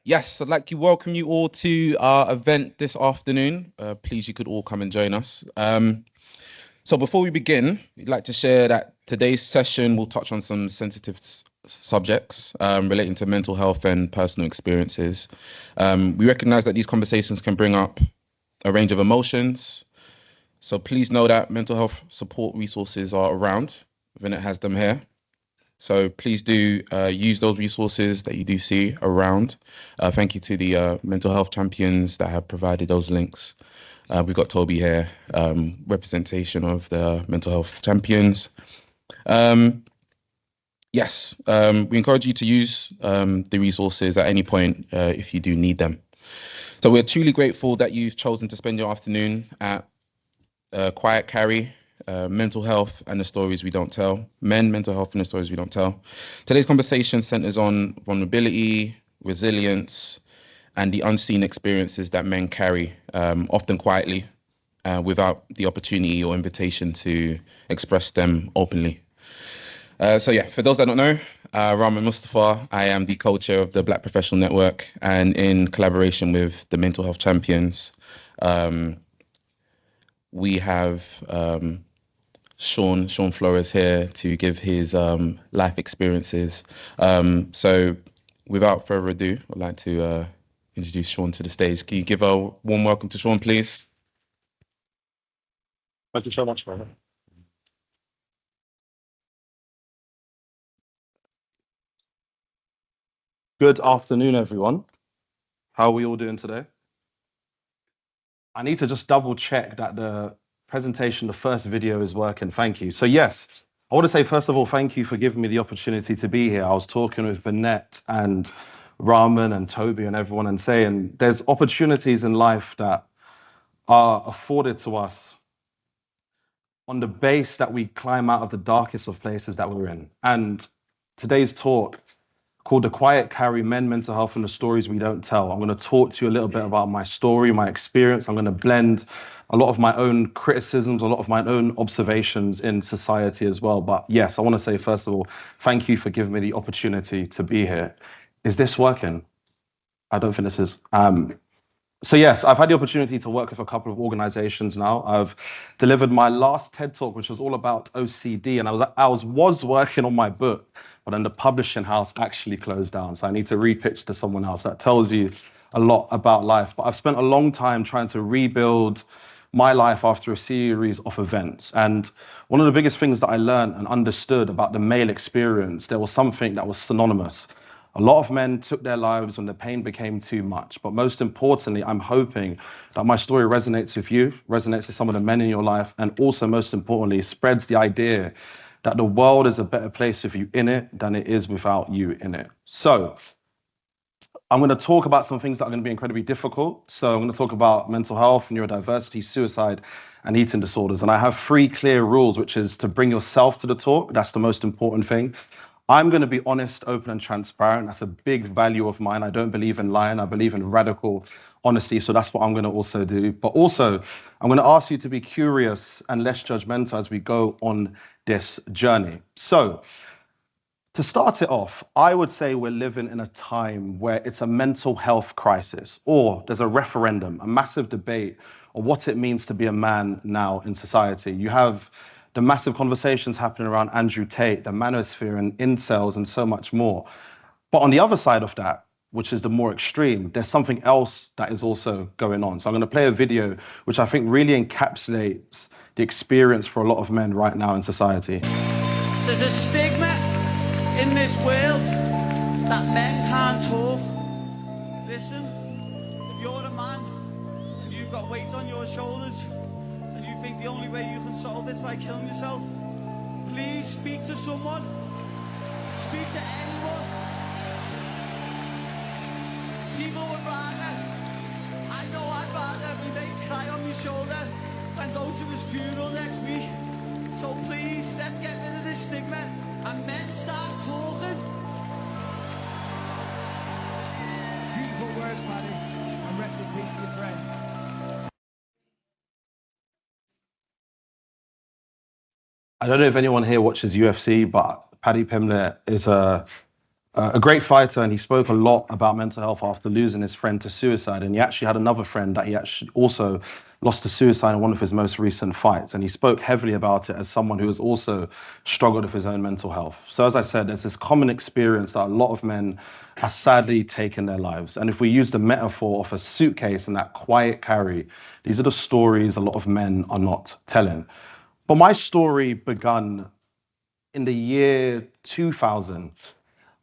Yes, I'd like to welcome you all to our event this afternoon. Please, you could all come and join us. So before we begin, we'd like to share that today's session will touch on some sensitive subjects relating to mental health and personal experiences. We recognize that these conversations can bring up a range of emotions. So please know that mental health support resources are around. Vinnet has them here. So please do use those resources that you do see around. Thank you to the mental health champions that have provided those links. We've got Toby here, representation of the mental health champions. Yes, we encourage you to use the resources at any point if you do need them. So we're truly grateful that you've chosen to spend your afternoon at Quiet Carry. Mental health and the stories we don't tell. Men, mental health and the stories we don't tell. Today's conversation centers on vulnerability, resilience, and the unseen experiences that men carry, often quietly, without the opportunity or invitation to express them openly. So yeah, for those that don't know, Rahman Mustafa, I am the co-chair of the Black Professional Network, and in collaboration with the Mental Health Champions, we have Shaun Flores here to give his life experiences. So without further ado, I'd like to introduce Shaun to the stage. Can you give a warm welcome to Shaun, please? Thank you so much, man. Good afternoon, everyone. How are we all doing today? I need to just double check that the presentation, the first video is working. Thank you. So yes, I want to say, first of all, thank you for giving me the opportunity to be here. I was talking with Vinette and Rahman and Toby and everyone and saying there's opportunities in life that are afforded to us on the base that we climb out of the darkest of places that we're in. And today's talk, called The Quiet Carry, Men, Mental Health and the Stories We Don't Tell. I'm going to talk to you a little bit about my story, my experience. I'm going to blend a lot of my own criticisms, a lot of my own observations in society as well. But yes, I want to say, first of all, thank you for giving me the opportunity to be here. Is this working? I don't think this is. So yes, I've had the opportunity to work with a couple of organizations now. I've delivered my last TED Talk, which was all about OCD, and I was working on my book, but then the publishing house actually closed down. So I need to repitch to someone else. That tells you a lot about life. But I've spent a long time trying to rebuild my life after a series of events. And one of the biggest things that I learned and understood about the male experience, there was something that was synonymous. A lot of men took their lives when the pain became too much. But most importantly, I'm hoping that my story resonates with you, resonates with some of the men in your life, and also, most importantly, spreads the idea that the world is a better place with you in it than it is without you in it. So I'm going to talk about some things that are going to be incredibly difficult. So I'm going to talk about mental health, neurodiversity, suicide, and eating disorders. And I have 3 clear rules, which is to bring yourself to the talk. That's the most important thing. I'm going to be honest, open, and transparent. That's a big value of mine. I don't believe in lying. I believe in radical honesty. So that's what I'm going to also do. But also, I'm going to ask you to be curious and less judgmental as we go on this journey. So to start it off, I would say we're living in a time where it's a mental health crisis, or there's a referendum, a massive debate on what it means to be a man now in society. You have the massive conversations happening around Andrew Tate, the manosphere and incels and so much more. But on the other side of that, which is the more extreme, there's something else that is also going on. So I'm going to play a video which I think really encapsulates the experience for a lot of men right now in society. There's a stigma in this world that men can't talk. Listen, if you're a man and you've got weight on your shoulders, you think the only way you can solve it is by killing yourself, please speak to someone. Speak to anyone. People would rather, I know I'd rather every day cry on my shoulder than go to his funeral next week. So please, let's get rid of this stigma and men start talking. Beautiful words, Paddy, and rest in peace to your friend. I don't know if anyone here watches UFC, but Paddy Pimblett is a a great fighter, and he spoke a lot about mental health after losing his friend to suicide. And he actually had another friend that he actually also lost to suicide in one of his most recent fights. And he spoke heavily about it as someone who has also struggled with his own mental health. So as I said, there's this common experience that a lot of men are sadly taking their lives. And if we use the metaphor of a suitcase and that quiet carry, these are the stories a lot of men are not telling. But my story began in the year 2000.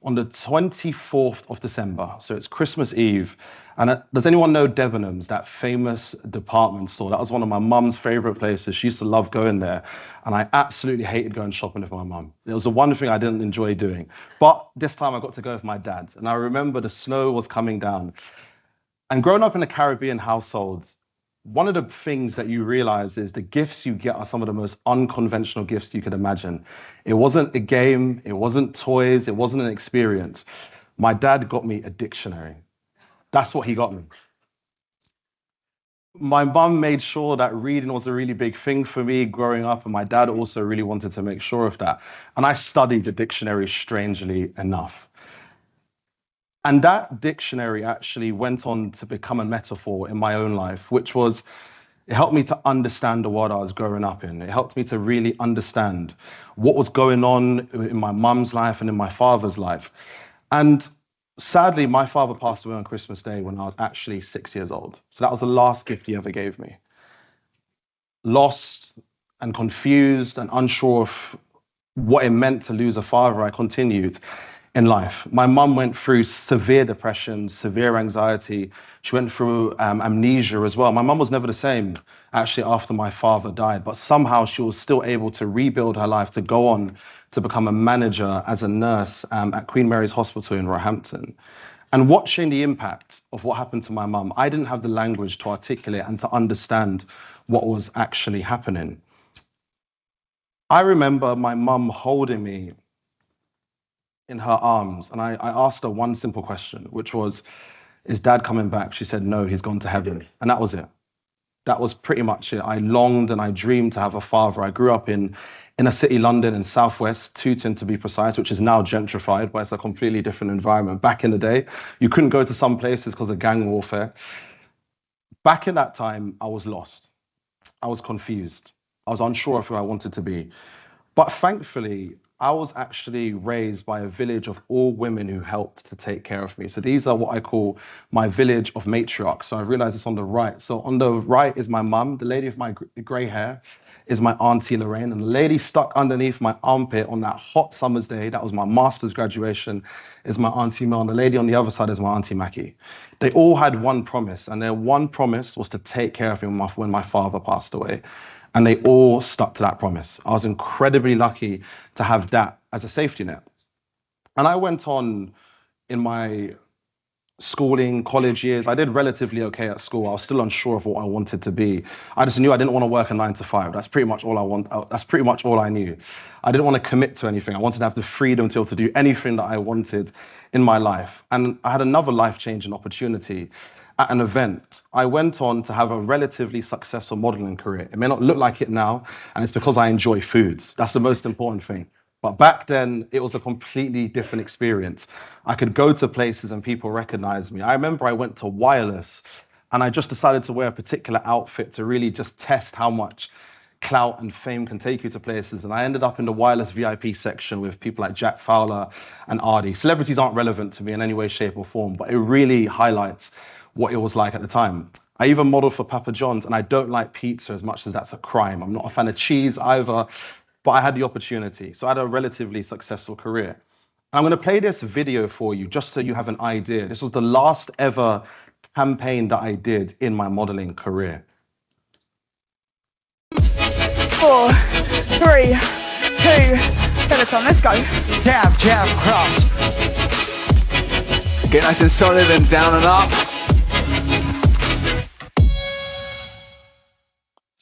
On the 24th of December, so it's Christmas Eve. And does anyone know Debenhams, that famous department store? That was one of my mum's favorite places. She used to love going there. And I absolutely hated going shopping with my mum. It was the one thing I didn't enjoy doing. But this time I got to go with my dad. And I remember the snow was coming down. And growing up in a Caribbean household, one of the things that you realize is the gifts you get are some of the most unconventional gifts you could imagine. It wasn't a game, it wasn't toys, it wasn't an experience. My dad got me a dictionary. That's what he got me. My mum made sure that reading was a really big thing for me growing up, and my dad also really wanted to make sure of that. And I studied the dictionary, strangely enough. And that dictionary actually went on to become a metaphor in my own life, which was, it helped me to understand the world I was growing up in. It helped me to really understand what was going on in my mum's life and in my father's life. And sadly, my father passed away on Christmas Day when I was actually 6 years old. So that was the last gift he ever gave me. Lost and confused and unsure of what it meant to lose a father, I continued in life. My mum went through severe depression, severe anxiety. She went through amnesia as well. My mum was never the same, actually, after my father died, but somehow she was still able to rebuild her life, to go on to become a manager as a nurse at Queen Mary's Hospital in Roehampton. And watching the impact of what happened to my mum, I didn't have the language to articulate and to understand what was actually happening. I remember my mum holding me in her arms, and I asked her one simple question, which was, is Dad coming back? She said, no, he's gone to heaven. And that was it. That was pretty much it. I longed and I dreamed to have a father. I grew up in inner city London, in southwest Tooting to be precise, which is now gentrified, but it's a completely different environment. Back in the day, you couldn't go to some places because of gang warfare. Back in that time, I was lost. I was confused. I was unsure of who I wanted to be. But thankfully, I was actually raised by a village of all women who helped to take care of me. So these are what I call my village of matriarchs. So I realized it's on the right. So on the right is my mum. The lady with my grey hair is my auntie Lorraine. And the lady stuck underneath my armpit on that hot summer's day, that was my master's graduation, is my auntie Mel. And the lady on the other side is my auntie Mackie. They all had one promise. And their one promise was to take care of me when my father passed away. And they all stuck to that promise. I was incredibly lucky to have that as a safety net. And I went on in my schooling, college years. I did relatively okay at school. I was still unsure of what I wanted to be. I just knew I didn't want to work a 9 to 5. That's pretty much all that's pretty much all I knew. I didn't want to commit to anything. I wanted to have the freedom to be able to do anything that I wanted in my life. And I had another life-changing opportunity. At an event, I went on to have a relatively successful modeling career. It may not look like it now, and it's because I enjoy food. That's the most important thing. But back then, it was a completely different experience. I could go to places and people recognize me. I remember I went to Wireless, and I just decided to wear a particular outfit to really just test how much clout and fame can take you to places. And I ended up in the Wireless VIP section with people like Jack Fowler and Ardy. Celebrities aren't relevant to me in any way, shape, or form, but it really highlights what it was like at the time. I even modeled for Papa John's, and I don't like pizza as much as that's a crime. I'm not a fan of cheese either, but I had the opportunity. So I had a relatively successful career. I'm going to play this video for you just so you have an idea. This was the last ever campaign that I did in my modeling career. 4, 3, 2, Peloton, let's go. Jab, jab, cross. Get nice and solid and down and up.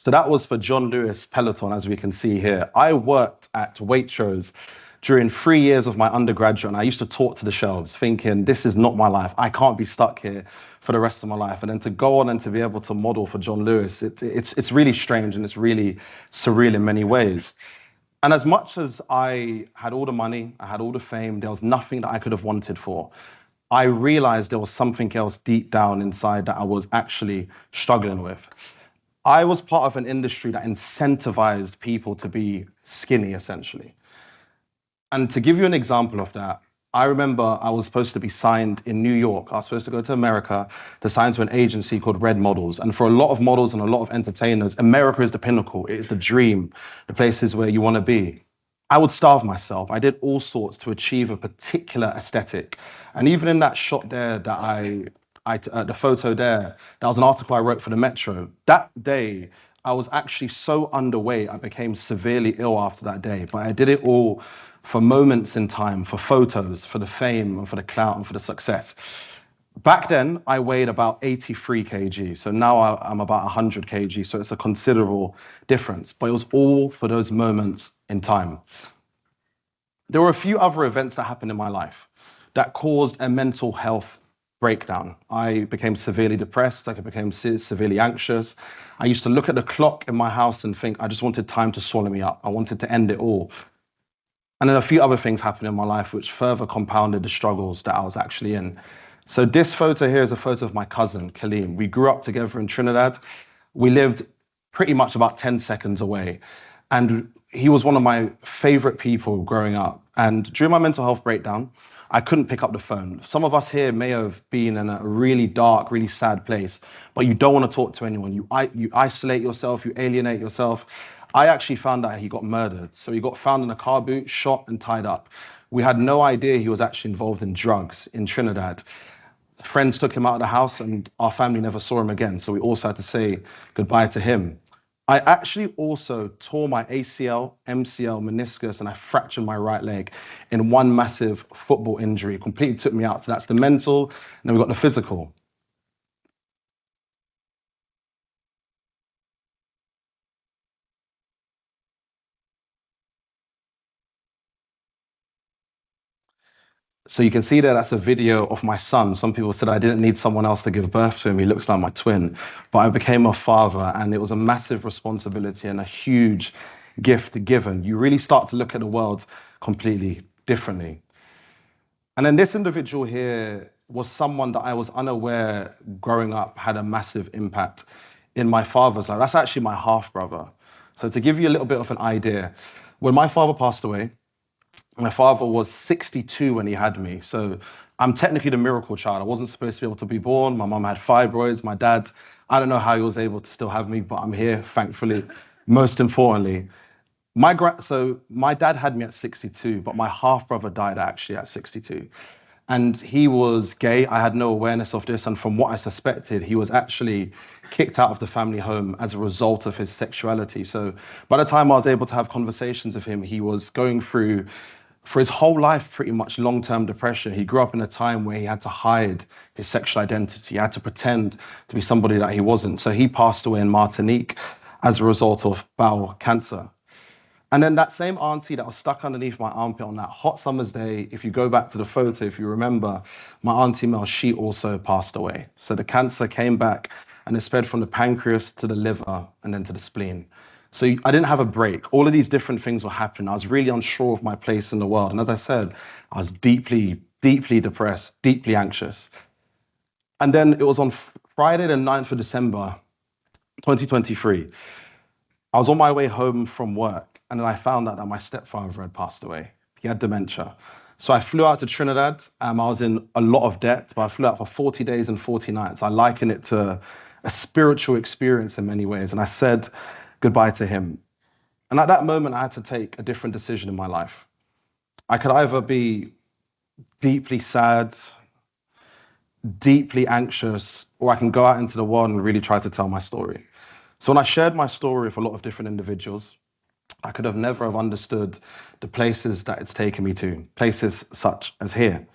So that was for John Lewis Peloton, as we can see here. I worked at Waitrose during 3 years of my undergraduate, and I used to talk to the shelves thinking, this is not my life. I can't be stuck here for the rest of my life. And then to go on and to be able to model for John Lewis, it's really strange and it's really surreal in many ways. And as much as I had all the money, I had all the fame, there was nothing that I could have wanted for. I realized there was something else deep down inside that I was actually struggling with. I was part of an industry that incentivized people to be skinny, essentially. And to give you an example of that, I remember I was supposed to be signed in New York. I was supposed to go to America to sign to an agency called Red Models. And for a lot of models and a lot of entertainers, America is the pinnacle. It is the dream, the places where you want to be. I would starve myself. I did all sorts to achieve a particular aesthetic. And even in that shot there that the photo there, that was an article I wrote for the Metro. That day, I was actually so underweight, I became severely ill after that day. But I did it all for moments in time, for photos, for the fame, and for the clout, and for the success. Back then, I weighed about 83 kg. So now I'm about 100 kg. So it's a considerable difference. But it was all for those moments in time. There were a few other events that happened in my life that caused a mental health breakdown. I became severely depressed. I became severely anxious. I used to look at the clock in my house and think I just wanted time to swallow me up. I wanted to end it all. And then a few other things happened in my life which further compounded the struggles that I was actually in. So this photo here is a photo of my cousin, Kaleem. We grew up together in Trinidad. We lived pretty much about 10 seconds away. And he was one of my favorite people growing up. And during my mental health breakdown, I couldn't pick up the phone. Some of us here may have been in a really dark, really sad place, but you don't want to talk to anyone. You isolate yourself, you alienate yourself. I actually found out he got murdered. So he got found in a car boot, shot and tied up. We had no idea he was actually involved in drugs in Trinidad. Friends took him out of the house and our family never saw him again. So we also had to say goodbye to him. I actually also tore my ACL, MCL, meniscus, and I fractured my right leg in one massive football injury. It completely took me out. So that's the mental, and then we've got the physical. So you can see there, that's a video of my son. Some people said I didn't need someone else to give birth to him. He looks like my twin. But I became a father, and it was a massive responsibility and a huge gift given. You really start to look at the world completely differently. And then this individual here was someone that I was unaware growing up had a massive impact in my father's life. That's actually my half-brother. So to give you a little bit of an idea, when my father passed away, my father was 62 when he had me. So I'm technically the miracle child. I wasn't supposed to be able to be born. My mum had fibroids. My dad, I don't know how he was able to still have me, but I'm here, thankfully. Most importantly, so my dad had me at 62, but my half-brother died actually at 62. And he was gay. I had no awareness of this. And from what I suspected, he was actually kicked out of the family home as a result of his sexuality. So by the time I was able to have conversations with him, he was going through, for his whole life, pretty much long-term depression. He grew up in a time where he had to hide his sexual identity. He had to pretend to be somebody that he wasn't. So he passed away in Martinique as a result of bowel cancer. And then that same auntie that was stuck underneath my armpit on that hot summer's day, if you go back to the photo, if you remember, my auntie Mel, she also passed away. So the cancer came back and it spread from the pancreas to the liver and then to the spleen. So I didn't have a break. All of these different things were happening. I was really unsure of my place in the world. And as I said, I was deeply, deeply depressed, deeply anxious. And then it was on Friday, the 9th of December, 2023. I was on my way home from work. And then I found out that my stepfather had passed away. He had dementia. So I flew out to Trinidad. I was in a lot of debt, but I flew out for 40 days and 40 nights. I liken it to a spiritual experience in many ways. And I said goodbye to him. And at that moment, I had to take a different decision in my life. I could either be deeply sad, deeply anxious, or I can go out into the world and really try to tell my story. So when I shared my story with a lot of different individuals, I could have never have understood the places that it's taken me to, places such as here.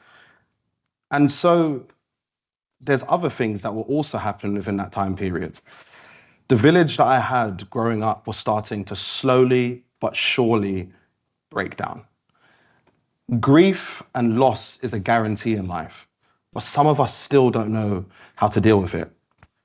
And so there's other things that were also happening within that time period. The village that I had growing up was starting to slowly but surely break down. Grief and loss is a guarantee in life, but some of us still don't know how to deal with it.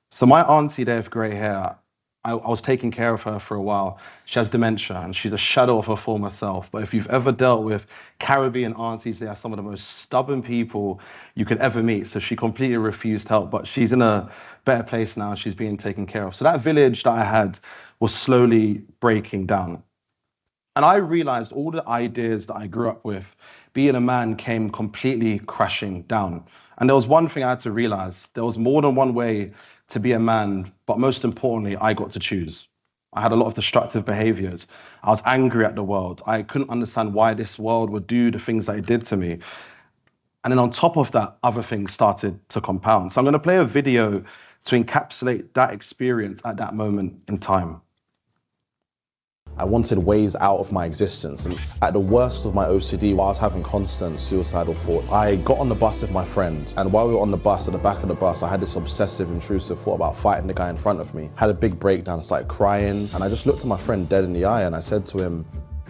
So my auntie there with grey hair, I was taking care of her for a while. She has dementia and she's a shadow of her former self. But if you've ever dealt with Caribbean aunties, they are some of the most stubborn people you could ever meet. So she completely refused help, but she's in a better place now. She's being taken care of. So that village that I had was slowly breaking down. And I realized all the ideas that I grew up with, being a man, came completely crashing down. And there was one thing I had to realize. There was more than one way to be a man, but most importantly, I got to choose. I had a lot of destructive behaviors. I was angry at the world. I couldn't understand why this world would do the things that it did to me. And then on top of that, other things started to compound. So I'm going to play a video to encapsulate that experience at that moment in time. I wanted ways out of my existence. And at the worst of my OCD, while I was having constant suicidal thoughts, I got on the bus with my friend. And while we were on the bus, at the back of the bus, I had this obsessive, intrusive thought about fighting the guy in front of me. Had a big breakdown, started crying. And I just looked at my friend dead in the eye and I said to him,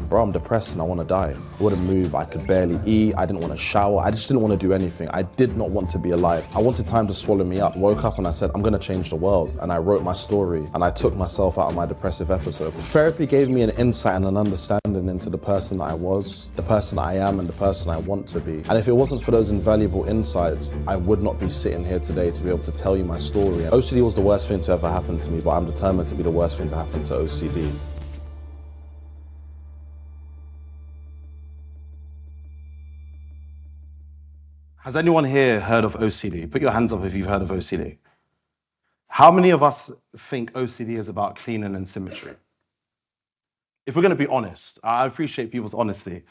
bro, I'm depressed and I want to die. I wouldn't move, I could barely eat, I didn't want to shower, I just didn't want to do anything. I did not want to be alive. I wanted time to swallow me up. Woke up and I said, I'm going to change the world. And I wrote my story and I took myself out of my depressive episode. Therapy gave me an insight and an understanding into the person that I was, the person I am, and the person I want to be. And if it wasn't for those invaluable insights, I would not be sitting here today to be able to tell you my story. OCD was the worst thing to ever happen to me, but I'm determined to be the worst thing to happen to OCD. Has anyone here heard of OCD? Put your hands up if you've heard of OCD. How many of us think OCD is about cleaning and symmetry? If we're going to be honest, I appreciate people's honesty.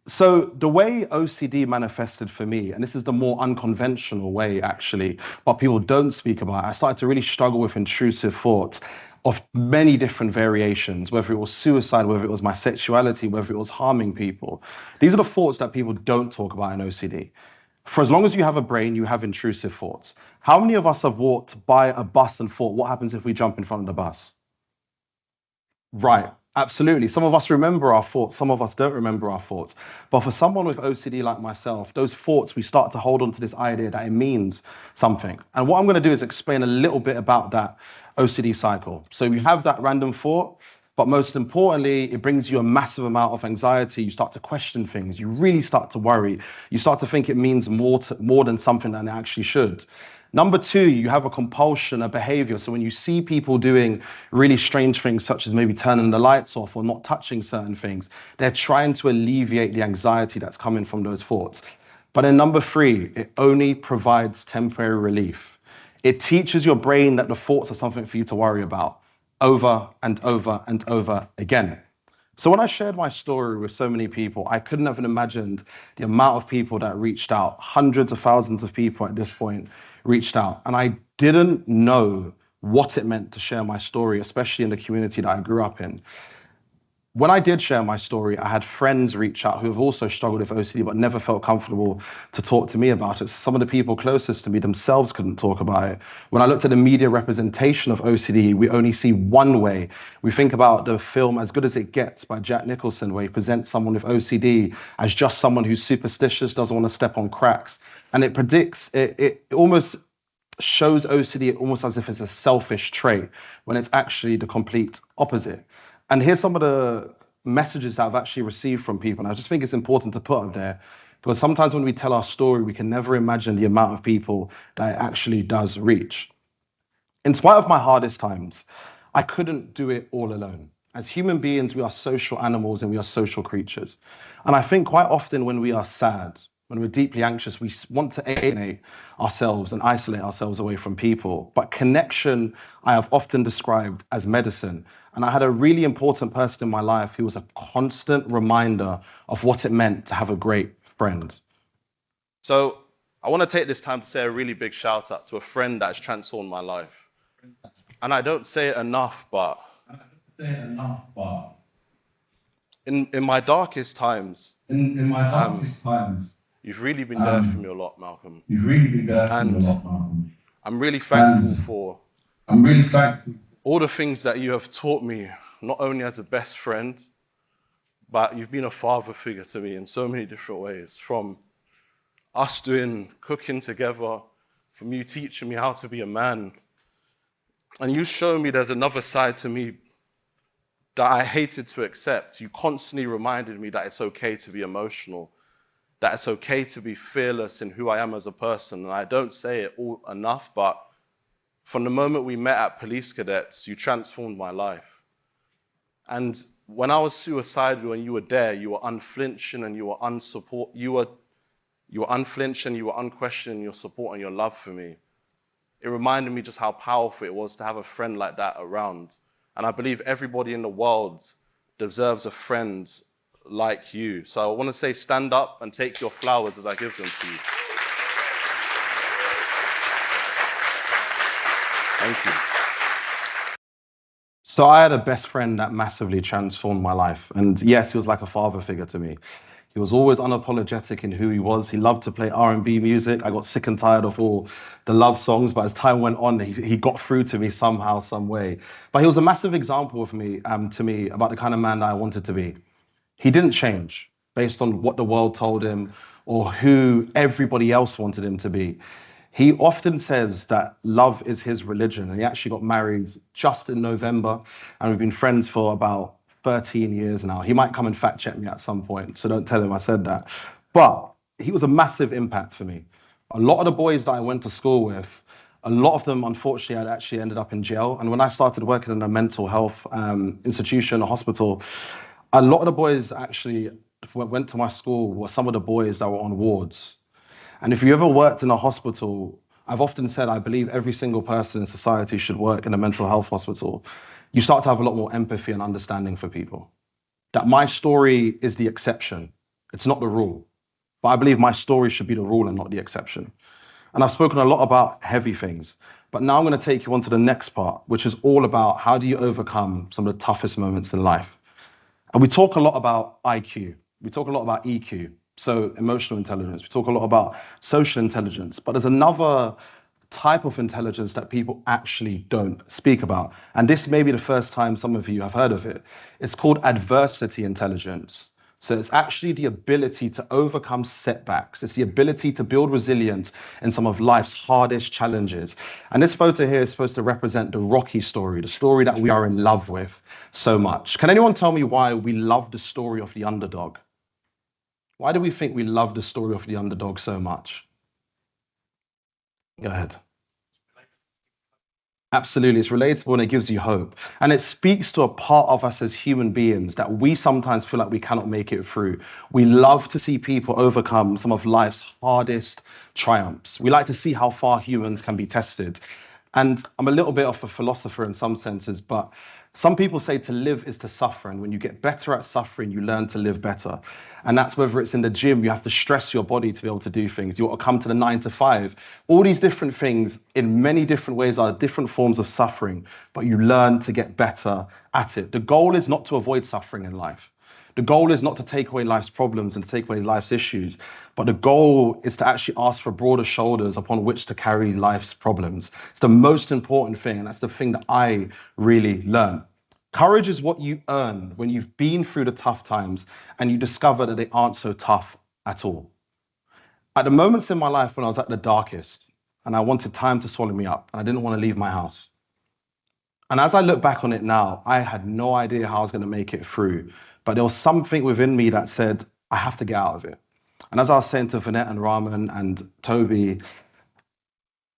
So the way OCD manifested for me, and this is the more unconventional way actually, but people don't speak about it, I started to really struggle with intrusive thoughts of many different variations, whether it was suicide, whether it was my sexuality, whether it was harming people. These are the thoughts that people don't talk about in OCD. For as long as you have a brain, you have intrusive thoughts. How many of us have walked by a bus and thought, what happens if we jump in front of the bus? Right, absolutely. Some of us remember our thoughts, some of us don't remember our thoughts. But for someone with OCD like myself, those thoughts, we start to hold on to this idea that it means something. And what I'm going to do is explain a little bit about that OCD cycle. So you have that random thought, but most importantly, it brings you a massive amount of anxiety. You start to question things. You really start to worry. You start to think it means more than something than it actually should. Number two, you have a compulsion, a behavior. So when you see people doing really strange things, such as maybe turning the lights off or not touching certain things, they're trying to alleviate the anxiety that's coming from those thoughts. But then number three, it only provides temporary relief. It teaches your brain that the thoughts are something for you to worry about over and over and over again. So when I shared my story with so many people, I couldn't have imagined the amount of people that reached out. Hundreds of thousands of people at this point reached out. And I didn't know what it meant to share my story, especially in the community that I grew up in. When I did share my story, I had friends reach out who have also struggled with OCD but never felt comfortable to talk to me about it. So some of the people closest to me themselves couldn't talk about it. When I looked at the media representation of OCD, we only see one way. We think about the film As Good As It Gets by Jack Nicholson, where he presents someone with OCD as just someone who's superstitious, doesn't want to step on cracks. And it predicts, it almost shows OCD almost as if it's a selfish trait, when it's actually the complete opposite. And here's some of the messages that I've actually received from people. And I just think it's important to put up there, because sometimes when we tell our story, we can never imagine the amount of people that it actually does reach. In spite of my hardest times, I couldn't do it all alone. As human beings, we are social animals and we are social creatures. And I think quite often when we are sad, when we're deeply anxious, we want to alienate ourselves and isolate ourselves away from people. But connection, I have often described as medicine. And I had a really important person in my life who was a constant reminder of what it meant to have a great friend. So I want to take this time to say a really big shout out to a friend that has transformed my life. And I don't say it enough, but in my darkest times, you've really been there for me a lot, Malcolm. I'm really thankful for all the things that you have taught me, not only as a best friend, but you've been a father figure to me in so many different ways, from us doing cooking together, from you teaching me how to be a man, And you show me there's another side to me that I hated to accept. You constantly reminded me that it's okay to be emotional, that it's okay to be fearless in who I am as a person. And I don't say it all enough, but from the moment we met at Police Cadets, you transformed my life. And when I was suicidal and you were there, you were unflinching and you were unflinching, you were unquestioning your support and your love for me. It reminded me just how powerful it was to have a friend like that around. And I believe everybody in the world deserves a friend like you. So I want to say stand up and take your flowers as I give them to you. Thank you. So I had a best friend that massively transformed my life. And yes, he was like a father figure to me. He was always unapologetic in who he was. He loved to play R&B music. I got sick and tired of all the love songs, but as time went on, he got through to me somehow, some way. But he was a massive example of me, to me, about the kind of man that I wanted to be. He didn't change based on what the world told him or who everybody else wanted him to be. He often says that love is his religion, and he actually got married just in November, and we've been friends for about 13 years now. He might come and fact check me at some point, so don't tell him I said that. But he was a massive impact for me. A lot of the boys that I went to school with, a lot of them, unfortunately, had actually ended up in jail. And when I started working in a mental health institution, a hospital, a lot of the boys actually went to my school were some of the boys that were on wards. And if you ever worked in a hospital, I've often said I believe every single person in society should work in a mental health hospital. You start to have a lot more empathy and understanding for people. That my story is the exception. It's not the rule. But I believe my story should be the rule and not the exception. And I've spoken a lot about heavy things. But now I'm going to take you on to the next part, which is all about how do you overcome some of the toughest moments in life. And we talk a lot about IQ. We talk a lot about EQ. So emotional intelligence. We talk a lot about social intelligence, but there's another type of intelligence that people actually don't speak about. And this may be the first time some of you have heard of it. It's called adversity intelligence. So it's actually the ability to overcome setbacks. It's the ability to build resilience in some of life's hardest challenges. And this photo here is supposed to represent the Rocky story, the story that we are in love with so much. Can anyone tell me why we love the story of the underdog? Why do we think we love the story of the underdog so much? Go ahead. Absolutely, it's relatable and it gives you hope. And it speaks to a part of us as human beings that we sometimes feel like we cannot make it through. We love to see people overcome some of life's hardest triumphs. We like to see how far humans can be tested. And I'm a little bit of a philosopher in some senses, but some people say to live is to suffer. And when you get better at suffering, you learn to live better. And that's whether it's in the gym, you have to stress your body to be able to do things. You want to come to the 9 to 5. All these different things in many different ways are different forms of suffering, but you learn to get better at it. The goal is not to avoid suffering in life. The goal is not to take away life's problems and to take away life's issues, but the goal is to actually ask for broader shoulders upon which to carry life's problems. It's the most important thing, and that's the thing that I really learned. Courage is what you earn when you've been through the tough times and you discover that they aren't so tough at all. At the moments in my life when I was at the darkest and I wanted time to swallow me up and I didn't want to leave my house. And as I look back on it now, I had no idea how I was going to make it through. But there was something within me that said, I have to get out of it. And as I was saying to Vanette and Raman and Toby,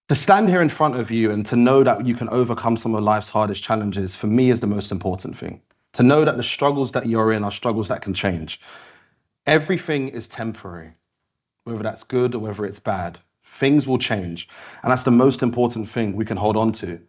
to stand here in front of you and to know that you can overcome some of life's hardest challenges, for me, is the most important thing. To know that the struggles that you're in are struggles that can change. Everything is temporary, whether that's good or whether it's bad. Things will change. And that's the most important thing we can hold on to.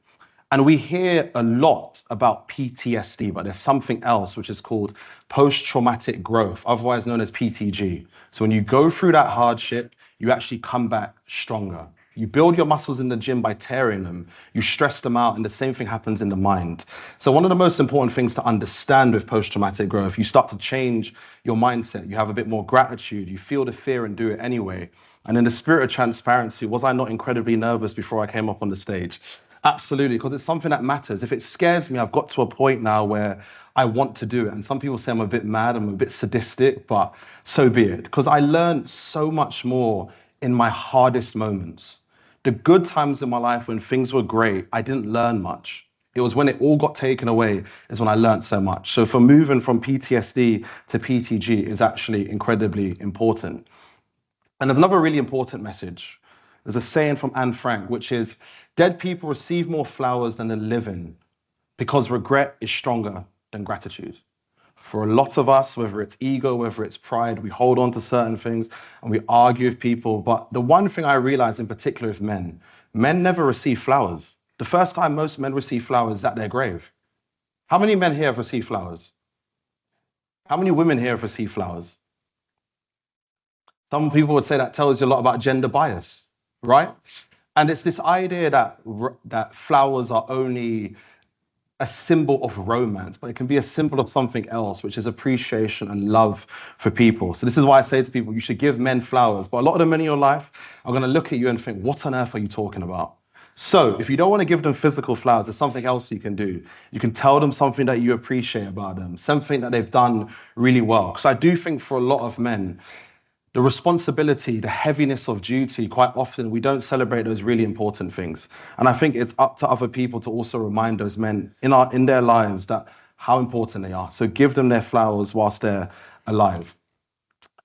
And we hear a lot about PTSD, but there's something else which is called post-traumatic growth, otherwise known as PTG. So when you go through that hardship, you actually come back stronger. You build your muscles in the gym by tearing them. You stress them out, and the same thing happens in the mind. So one of the most important things to understand with post-traumatic growth, you start to change your mindset. You have a bit more gratitude. You feel the fear and do it anyway. And in the spirit of transparency, was I not incredibly nervous before I came up on the stage? Absolutely, because it's something that matters. If it scares me, I've got to a point now where I want to do it. And some people say I'm a bit mad, I'm a bit sadistic, but so be it. Because I learned so much more in my hardest moments. The good times in my life when things were great, I didn't learn much. It was when it all got taken away is when I learned so much. So for moving from PTSD to PTG is actually incredibly important. And there's another really important message. There's a saying from Anne Frank, which is, dead people receive more flowers than the living because regret is stronger than gratitude. For a lot of us, whether it's ego, whether it's pride, we hold on to certain things and we argue with people. But the one thing I realize in particular with men never receive flowers. The first time most men receive flowers is at their grave. How many men here have received flowers? How many women here have received flowers? Some people would say that tells you a lot about gender bias, right? And it's this idea that flowers are only a symbol of romance, but it can be a symbol of something else, which is appreciation and love for people. So this is why I say to people, you should give men flowers. But a lot of the men in your life are going to look at you and think, what on earth are you talking about? So if you don't want to give them physical flowers, there's something else you can do. You can tell them something that you appreciate about them, something that they've done really well. Because I do think for a lot of men, the responsibility, the heaviness of duty, quite often we don't celebrate those really important things. And I think it's up to other people to also remind those men in their lives that how important they are. So give them their flowers whilst they're alive.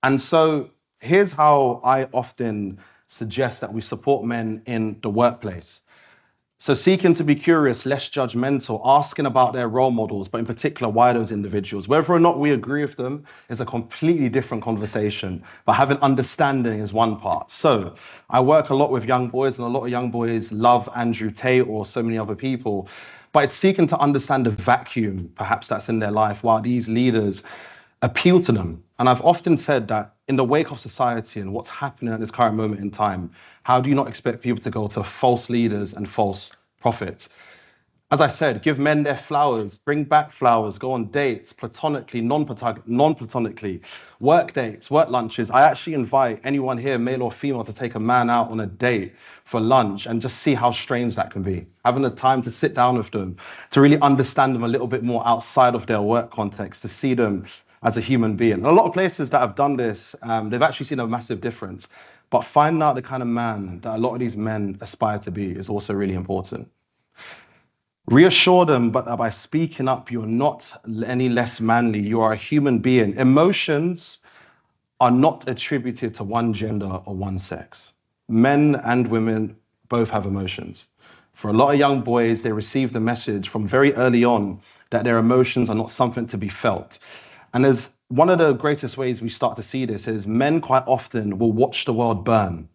And so here's how I often suggest that we support men in the workplace. So seeking to be curious, less judgmental, asking about their role models, but in particular, why those individuals. Whether or not we agree with them is a completely different conversation, but having understanding is one part. So I work a lot with young boys, and a lot of young boys love Andrew Tate or so many other people, but it's seeking to understand the vacuum, perhaps that's in their life, while these leaders appeal to them. And I've often said that in the wake of society and what's happening at this current moment in time, how do you not expect people to go to false leaders and false prophets? As I said, give men their flowers, bring back flowers, go on dates, platonically, non-platonically, work dates, work lunches. I actually invite anyone here, male or female, to take a man out on a date for lunch and just see how strange that can be. Having the time to sit down with them, to really understand them a little bit more outside of their work context, to see them as a human being. And a lot of places that have done this, they've actually seen a massive difference. But finding out the kind of man that a lot of these men aspire to be is also really important. Reassure them, but that by speaking up, you're not any less manly. You are a human being. Emotions are not attributed to one gender or one sex. Men and women both have emotions. For a lot of young boys, they receive the message from very early on that their emotions are not something to be felt. And there's one of the greatest ways we start to see this is men quite often will watch the world burn,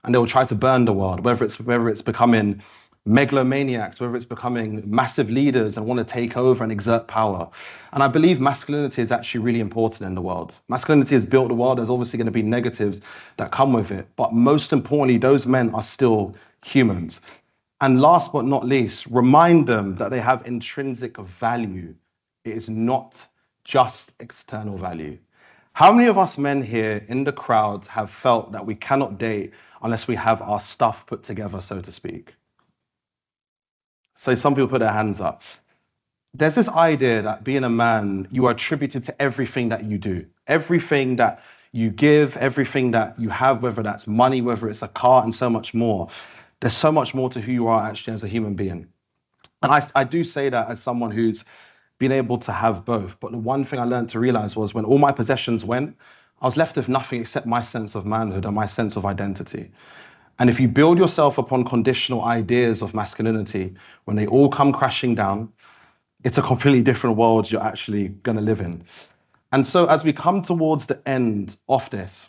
and they will try to burn the world, whether it's becoming megalomaniacs, whether it's becoming massive leaders and want to take over and exert power. And I believe masculinity is actually really important in the world. Masculinity has built the world. There's obviously going to be negatives that come with it. But most importantly, those men are still humans. And last but not least, remind them that they have intrinsic value. It is not just external value. How many of us men here in the crowd have felt that we cannot date unless we have our stuff put together, so to speak? So some people put their hands up. There's this idea that being a man, you are attributed to everything that you do, everything that you give, everything that you have, whether that's money, whether it's a car, and so much more. There's so much more to who you are actually as a human being. And I do say that as someone who's been able to have both. But the one thing I learned to realize was when all my possessions went, I was left with nothing except my sense of manhood and my sense of identity. And if you build yourself upon conditional ideas of masculinity, when they all come crashing down, it's a completely different world you're actually going to live in. And so as we come towards the end of this,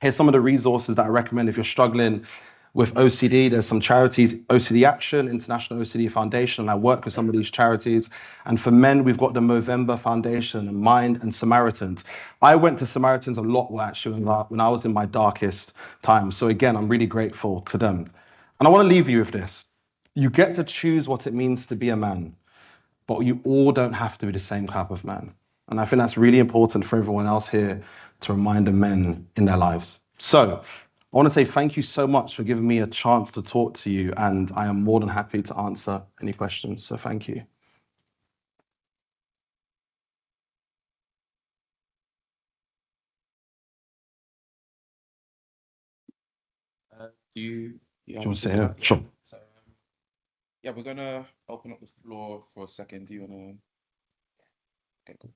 here's some of the resources that I recommend if you're struggling with OCD. There's some charities, OCD Action, International OCD Foundation, and I work with some of these charities. And for men, we've got the Movember Foundation and Mind and Samaritans. I went to Samaritans a lot actually when I was in my darkest time. So again, I'm really grateful to them. And I want to leave you with this. You get to choose what it means to be a man, but you all don't have to be the same type of man. And I think that's really important for everyone else here to remind the men in their lives. So I want to say thank you so much for giving me a chance to talk to you, and I am more than happy to answer any questions. So thank you. Do you You Do have you want to just sit here? have- Sure. So, yeah, we're gonna open up the floor for a second. Do you wanna? Okay, cool.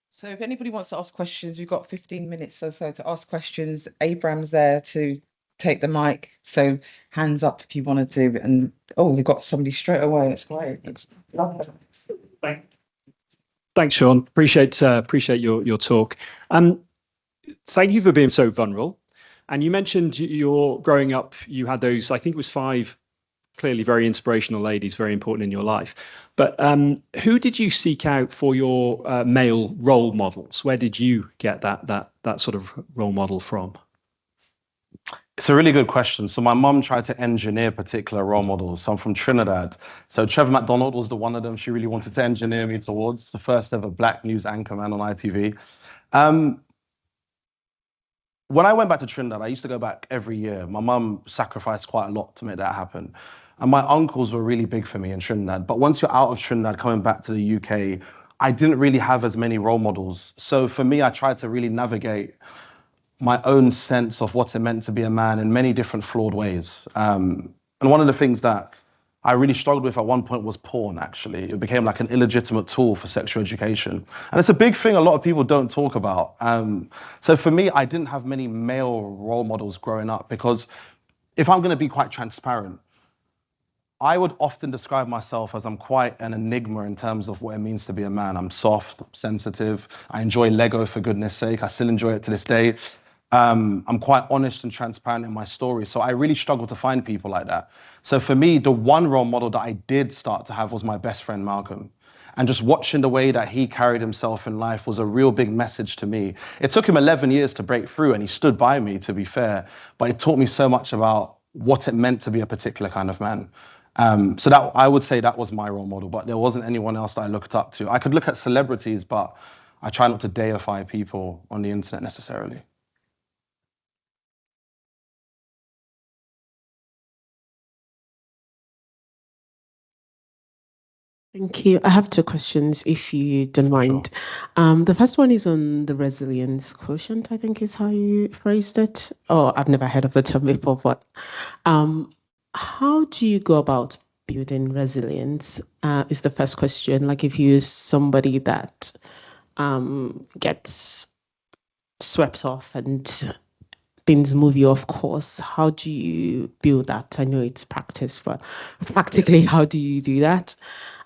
So if anybody wants to ask questions, we've got 15 minutes or so to ask questions. Abraham's there to take the mic. So hands up if you wanted to. And oh, they've got somebody straight away. That's great. It's lovely. Thanks, Shaun. Appreciate your talk. Thank you for being so vulnerable. And you mentioned your growing up, you had those, I think it was 5 clearly very inspirational ladies, very important in your life. But who did you seek out for your male role models? Where did you get that sort of role model from? It's a really good question. So my mum tried to engineer particular role models. So I'm from Trinidad. So Trevor McDonald was the one of them she really wanted to engineer me towards, the first ever black news anchorman on ITV. When I went back to Trinidad, I used to go back every year. My mum sacrificed quite a lot to make that happen. And my uncles were really big for me in Trinidad. But once you're out of Trinidad, coming back to the UK, I didn't really have as many role models. So for me, I tried to really navigate my own sense of what it meant to be a man in many different flawed ways. And one of the things that I really struggled with at one point was porn, actually. It became like an illegitimate tool for sexual education. And it's a big thing a lot of people don't talk about. So for me, I didn't have many male role models growing up because if I'm gonna be quite transparent, I would often describe myself as I'm quite an enigma in terms of what it means to be a man. I'm soft, I'm sensitive. I enjoy Lego, for goodness sake. I still enjoy it to this day. I'm quite honest and transparent in my story. So I really struggle to find people like that. So for me, the one role model that I did start to have was my best friend, Malcolm. And just watching the way that he carried himself in life was a real big message to me. It took him 11 years to break through, and he stood by me, to be fair. But it taught me so much about what it meant to be a particular kind of man. So that I would say that was my role model, but there wasn't anyone else that I looked up to. I could look at celebrities, but I try not to deify people on the internet necessarily. Thank you. I have 2 questions, if you don't mind. The first one is on the resilience quotient, I think is how you phrased it. Oh, I've never heard of the term before, but how do you go about building resilience? Is the first question. Like if you're somebody that gets swept off and things move you off course, how do you build that? I know it's practice, but practically, how do you do that?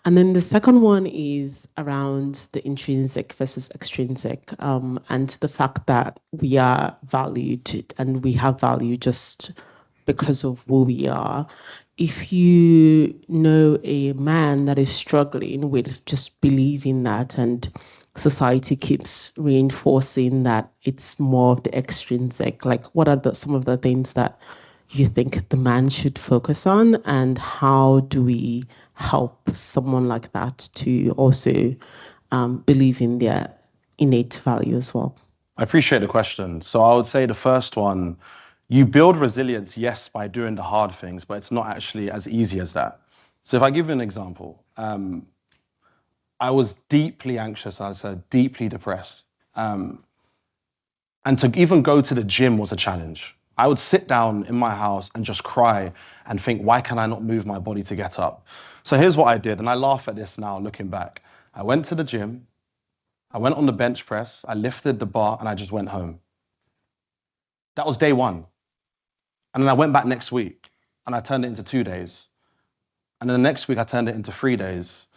And then the second one is around the intrinsic versus extrinsic, and the fact that we are valued and we have value just because of who we are. If you know a man that is struggling with just believing that, and society keeps reinforcing that it's more of the extrinsic, like what are some of the things that you think the man should focus on, and how do we help someone like that to also believe in their innate value as well? I appreciate the question. So I would say the first one, you build resilience, yes, by doing the hard things, but it's not actually as easy as that. So if I give you an example, I was deeply anxious, I said, deeply depressed. And to even go to the gym was a challenge. I would sit down in my house and just cry and think, why can I not move my body to get up? So here's what I did, and I laugh at this now looking back. I went to the gym, I went on the bench press, I lifted the bar, and I just went home. That was day 1. And then I went back next week, and I turned it into 2 days. And then the next week, I turned it into 3 days.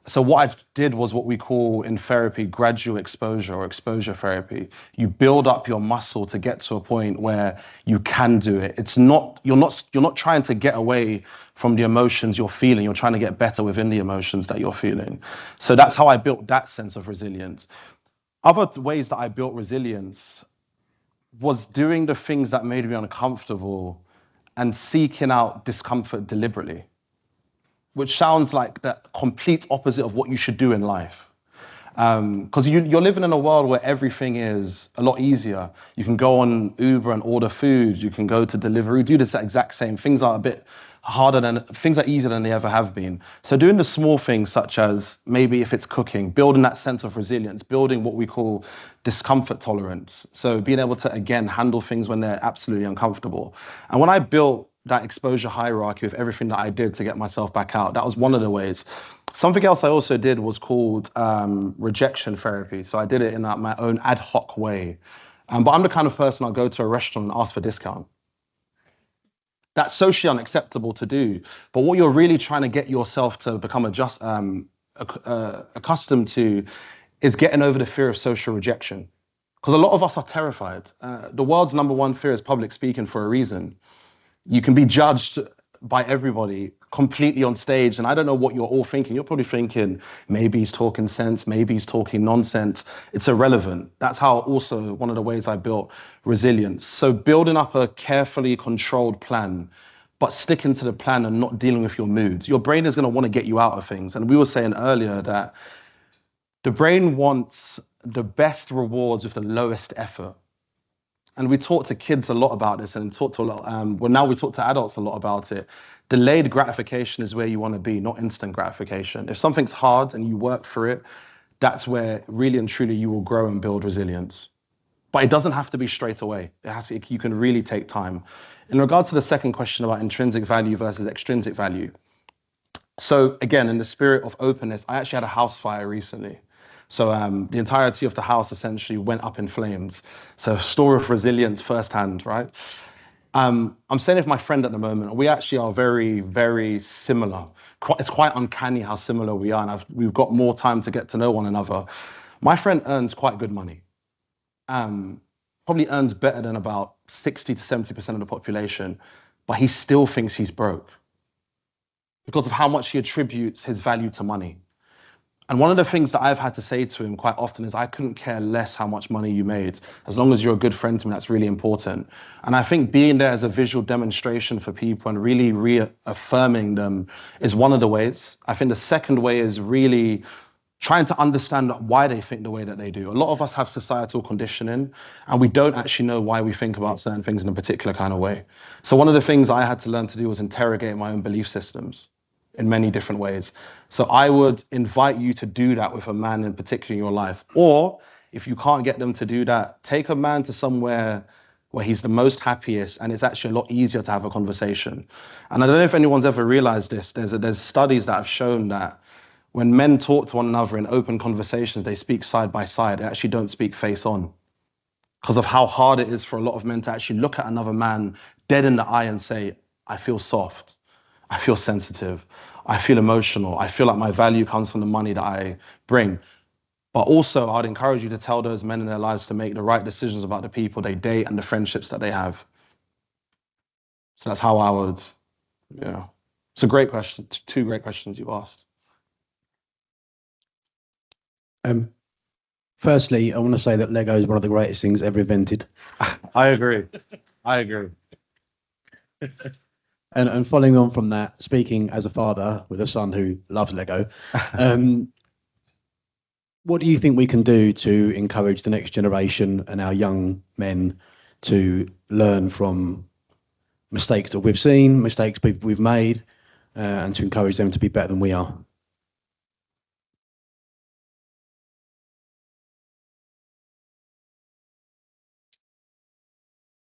So what I did was what we call in therapy gradual exposure or exposure therapy. You build up your muscle to get to a point where you can do it. You're not trying to get away from the emotions you're feeling. You're trying to get better within the emotions that you're feeling. So that's how I built that sense of resilience. Other ways that I built resilience was doing the things that made me uncomfortable and seeking out discomfort deliberately, which sounds like the complete opposite of what you should do in life. Because you're living in a world where everything is a lot easier. You can go on Uber and order food. You can go to Deliveroo, do this exact same. Things are a bit things are easier than they ever have been. So doing the small things, such as maybe if it's cooking, building that sense of resilience, building what we call discomfort tolerance. So being able to, again, handle things when they're absolutely uncomfortable. And when I built that exposure hierarchy of everything that I did to get myself back out, that was one of the ways. Something else I also did was called rejection therapy. So I did it in my own ad hoc way. But I'm the kind of person I'll go to a restaurant and ask for discount. That's socially unacceptable to do. But what you're really trying to get yourself to become accustomed to is getting over the fear of social rejection. Because a lot of us are terrified. The world's #1 fear is public speaking for a reason. You can be judged by everybody completely on stage. And I don't know what you're all thinking. You're probably thinking, maybe he's talking sense, maybe he's talking nonsense. It's irrelevant. That's how also one of the ways I built resilience. So building up a carefully controlled plan, but sticking to the plan and not dealing with your moods. Your brain is going to want to get you out of things. And we were saying earlier that the brain wants the best rewards with the lowest effort. And we talk to kids a lot about this, and talk to a lot. Now we talk to adults a lot about it. Delayed gratification is where you want to be, not instant gratification. If something's hard and you work for it, that's where really and truly you will grow and build resilience. But it doesn't have to be straight away. You can really take time. In regards to the second question about intrinsic value versus extrinsic value. So again, in the spirit of openness, I actually had a house fire recently. So the entirety of the house essentially went up in flames. So story of resilience firsthand, right? I'm staying with my friend at the moment. We actually are very, very similar. It's quite uncanny how similar we are, and we've got more time to get to know one another. My friend earns quite good money. Probably earns better than about 60 to 70% of the population, but he still thinks he's broke because of how much he attributes his value to money. And one of the things that I've had to say to him quite often is I couldn't care less how much money you made. As long as you're a good friend to me, that's really important. And I think being there as a visual demonstration for people and really reaffirming them is one of the ways. I think the second way is really trying to understand why they think the way that they do. A lot of us have societal conditioning, and we don't actually know why we think about certain things in a particular kind of way. So one of the things I had to learn to do was interrogate my own belief systems in many different ways. So I would invite you to do that with a man in particular in your life. Or if you can't get them to do that, take a man to somewhere where he's the most happiest, and it's actually a lot easier to have a conversation. And I don't know if anyone's ever realized this. There's studies that have shown that when men talk to one another in open conversations, they speak side by side. They actually don't speak face on, because of how hard it is for a lot of men to actually look at another man dead in the eye and say, I feel soft, I feel sensitive, I feel emotional, I feel like my value comes from the money that I bring. But also, I'd encourage you to tell those men in their lives to make the right decisions about the people they date and the friendships that they have. So that's how I would, yeah. It's a great question, two great questions you asked. Firstly, I want to say that Lego is one of the greatest things ever invented. I agree. I agree. And following on from that, speaking as a father with a son who loves Lego, what do you think we can do to encourage the next generation and our young men to learn from mistakes that we've seen, mistakes we've made, and to encourage them to be better than we are?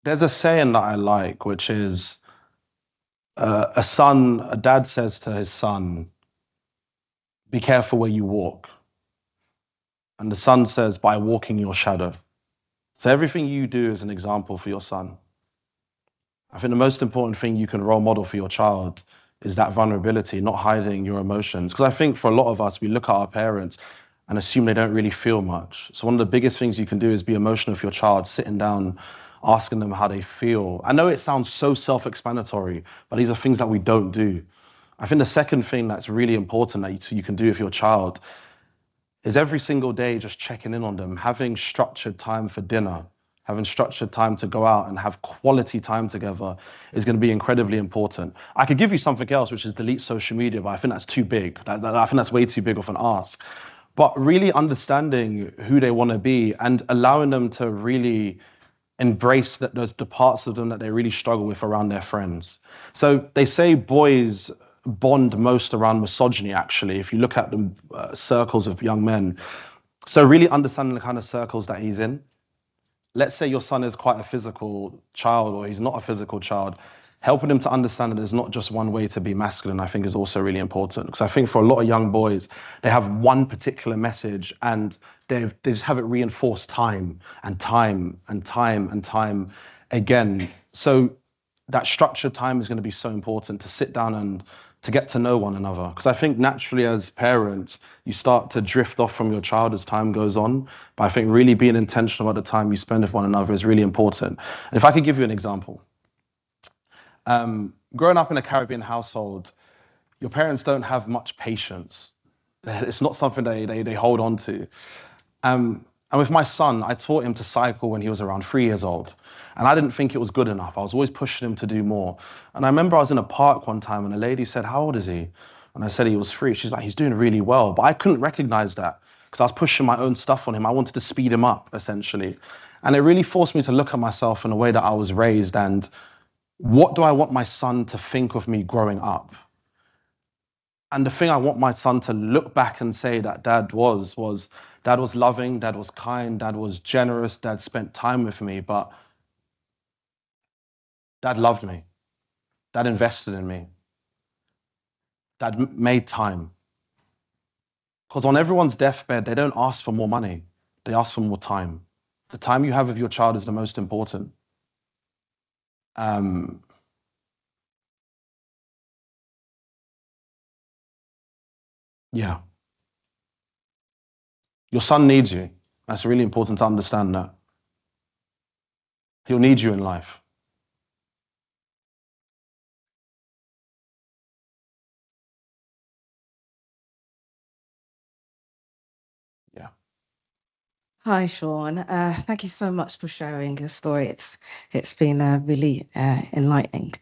There's a saying that I like, which is a dad says to his son, be careful where you walk. And the son says, by walking your shadow. So everything you do is an example for your son. I think the most important thing you can role model for your child is that vulnerability, not hiding your emotions. Because I think for a lot of us, we look at our parents and assume they don't really feel much. So one of the biggest things you can do is be emotional for your child, sitting down, asking them how they feel. I know it sounds so self-explanatory, but these are things that we don't do. I think the second thing that's really important that you can do with your child is every single day just checking in on them, having structured time for dinner, having structured time to go out and have quality time together is going to be incredibly important. I could give you something else, which is delete social media, but I think that's too big. I think that's way too big of an ask. But really understanding who they want to be and allowing them to really embrace the parts of them that they really struggle with around their friends. So they say boys bond most around misogyny, actually, if you look at the circles of young men. So really understanding the kind of circles that he's in. Let's say your son is quite a physical child or he's not a physical child. Helping him to understand that there's not just one way to be masculine, I think, is also really important. Because I think for a lot of young boys, they have one particular message and they just have it reinforced time and time and time and time again. So that structured time is going to be so important to sit down and to get to know one another. Because I think naturally as parents, you start to drift off from your child as time goes on. But I think really being intentional about the time you spend with one another is really important. And if I could give you an example. Growing up in a Caribbean household, your parents don't have much patience. It's not something they hold on to. And with my son, I taught him to cycle when he was around 3 years old. And I didn't think it was good enough. I was always pushing him to do more. And I remember I was in a park one time and a lady said, "How old is he?" And I said he was 3. She's like, "He's doing really well." But I couldn't recognize that because I was pushing my own stuff on him. I wanted to speed him up, essentially. And it really forced me to look at myself in a way that I was raised and what do I want my son to think of me growing up? And the thing I want my son to look back and say that dad was dad was loving, dad was kind, dad was generous, dad spent time with me, but dad loved me. Dad invested in me. Dad made time. Because on everyone's deathbed, they don't ask for more money. They ask for more time. The time you have with your child is the most important. Yeah. Your son needs you. That's really important to understand that. He'll need you in life. Yeah. Hi, Shaun. Thank you so much for sharing your story. It's been really enlightening.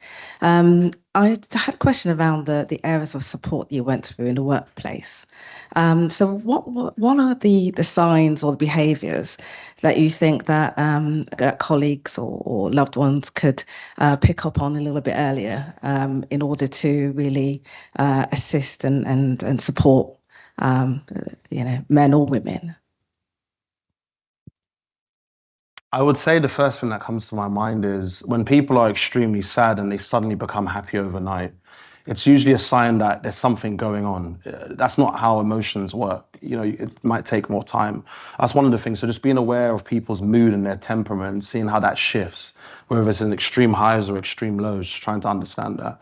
I had a question around the areas of support you went through in the workplace. So what are the signs or the behaviours that you think that colleagues or loved ones could pick up on a little bit earlier in order to really assist and support men or women? I would say the first thing that comes to my mind is when people are extremely sad and they suddenly become happy overnight, it's usually a sign that there's something going on. That's not how emotions work. You know, it might take more time. That's one of the things. So just being aware of people's mood and their temperament, seeing how that shifts, whether it's in extreme highs or extreme lows, just trying to understand that.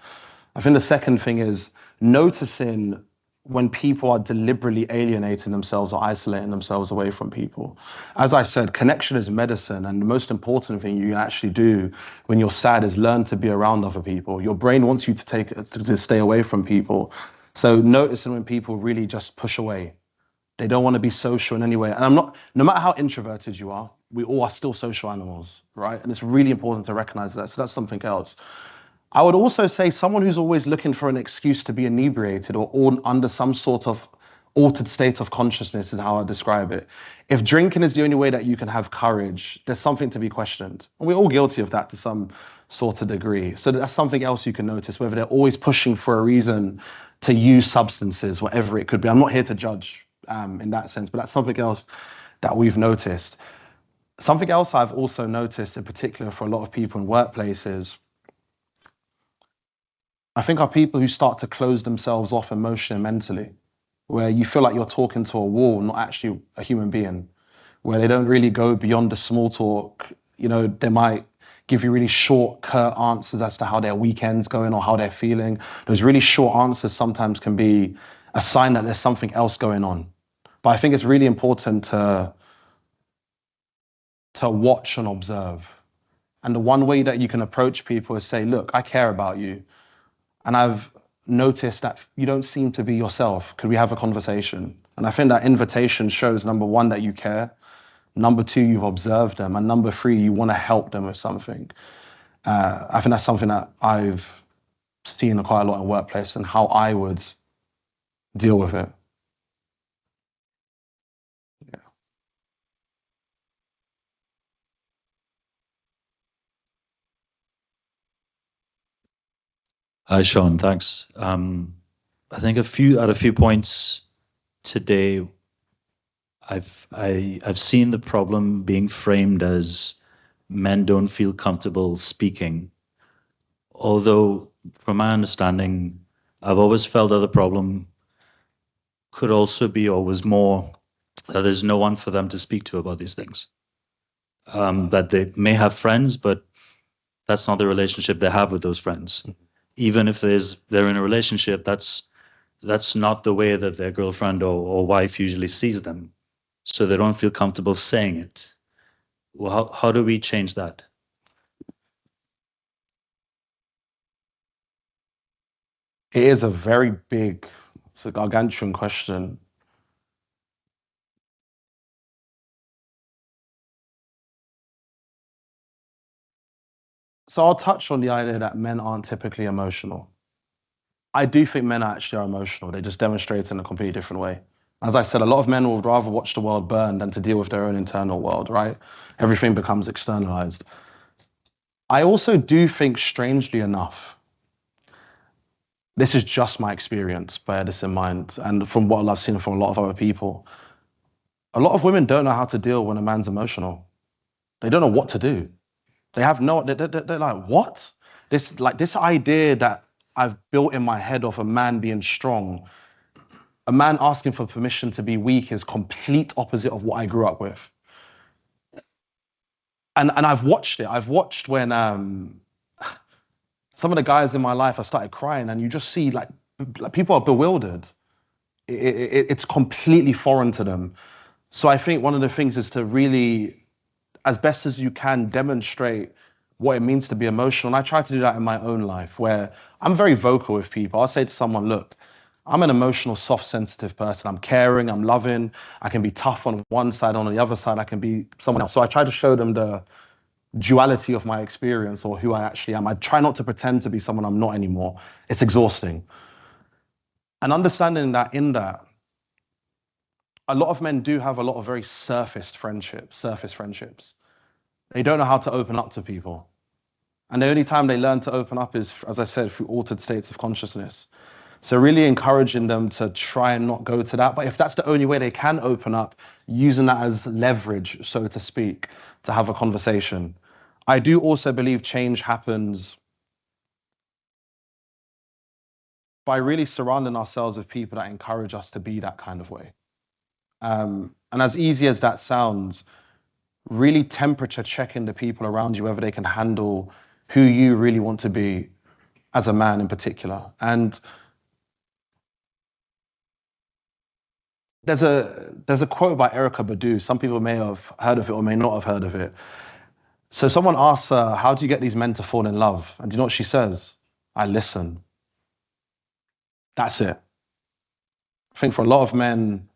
I think the second thing is noticing when people are deliberately alienating themselves or isolating themselves away from people. As I said, connection is medicine, and the most important thing you can actually do when you're sad is learn to be around other people. Your brain wants you to stay away from people. So noticing when people really just push away. They don't want to be social in any way. And no matter how introverted you are, we all are still social animals, right? And it's really important to recognize that. So that's something else. I would also say someone who's always looking for an excuse to be inebriated or under some sort of altered state of consciousness is how I describe it. If drinking is the only way that you can have courage, there's something to be questioned. And we're all guilty of that to some sort of degree. So that's something else you can notice, whether they're always pushing for a reason to use substances, whatever it could be. I'm not here to judge in that sense, but that's something else that we've noticed. Something else I've also noticed in particular for a lot of people in workplaces, I think are people who start to close themselves off emotionally and mentally, where you feel like you're talking to a wall, not actually a human being, where they don't really go beyond the small talk. You know, they might give you really short, curt answers as to how their weekend's going or how they're feeling. Those really short answers sometimes can be a sign that there's something else going on. But I think it's really important to watch and observe. And the one way that you can approach people is say, look, I care about you. And I've noticed that you don't seem to be yourself. Could we have a conversation? And I think that invitation shows, number one, that you care. Number two, you've observed them. And number three, you want to help them with something. I think that's something that I've seen quite a lot in workplace and how I would deal with it. Hi, Shaun. Thanks. I think at a few points today, I've seen the problem being framed as men don't feel comfortable speaking. Although, from my understanding, I've always felt that the problem could also be, or was more, that there's no one for them to speak to about these things. That they may have friends, but that's not the relationship they have with those friends. Even if they're in a relationship, that's not the way that their girlfriend or wife usually sees them. So they don't feel comfortable saying it. Well, how do we change that? It is a very big, it's a gargantuan question. So I'll touch on the idea that men aren't typically emotional. I do think men actually are emotional. They just demonstrate it in a completely different way. As I said, a lot of men would rather watch the world burn than to deal with their own internal world, right? Everything becomes externalized. I also do think, strangely enough, this is just my experience, bear this in mind, and from what I've seen from a lot of other people, a lot of women don't know how to deal when a man's emotional. They don't know what to do. They have no, they're like, what? This idea that I've built in my head of a man being strong, a man asking for permission to be weak is complete opposite of what I grew up with. And I've watched it. I've watched when some of the guys in my life have started crying, and you just see like people are bewildered. It's completely foreign to them. So I think one of the things is to really, as best as you can, demonstrate what it means to be emotional. And I try to do that in my own life, where I'm very vocal with people. I'll say to someone, look, I'm an emotional, soft, sensitive person. I'm caring, I'm loving. I can be tough on one side, on the other side, I can be someone else. So I try to show them the duality of my experience or who I actually am. I try not to pretend to be someone I'm not anymore. It's exhausting. And understanding that in that, a lot of men do have a lot of very surface friendships. They don't know how to open up to people. And the only time they learn to open up is, as I said, through altered states of consciousness. So really encouraging them to try and not go to that. But if that's the only way they can open up, using that as leverage, so to speak, to have a conversation. I do also believe change happens by really surrounding ourselves with people that encourage us to be that kind of way. And as easy as that sounds, really temperature checking the people around you, whether they can handle who you really want to be as a man in particular. And there's a quote by Erykah Badu. Some people may have heard of it or may not have heard of it. So someone asks her, how do you get these men to fall in love? And do you know what she says? I listen. That's it. I think for a lot of men,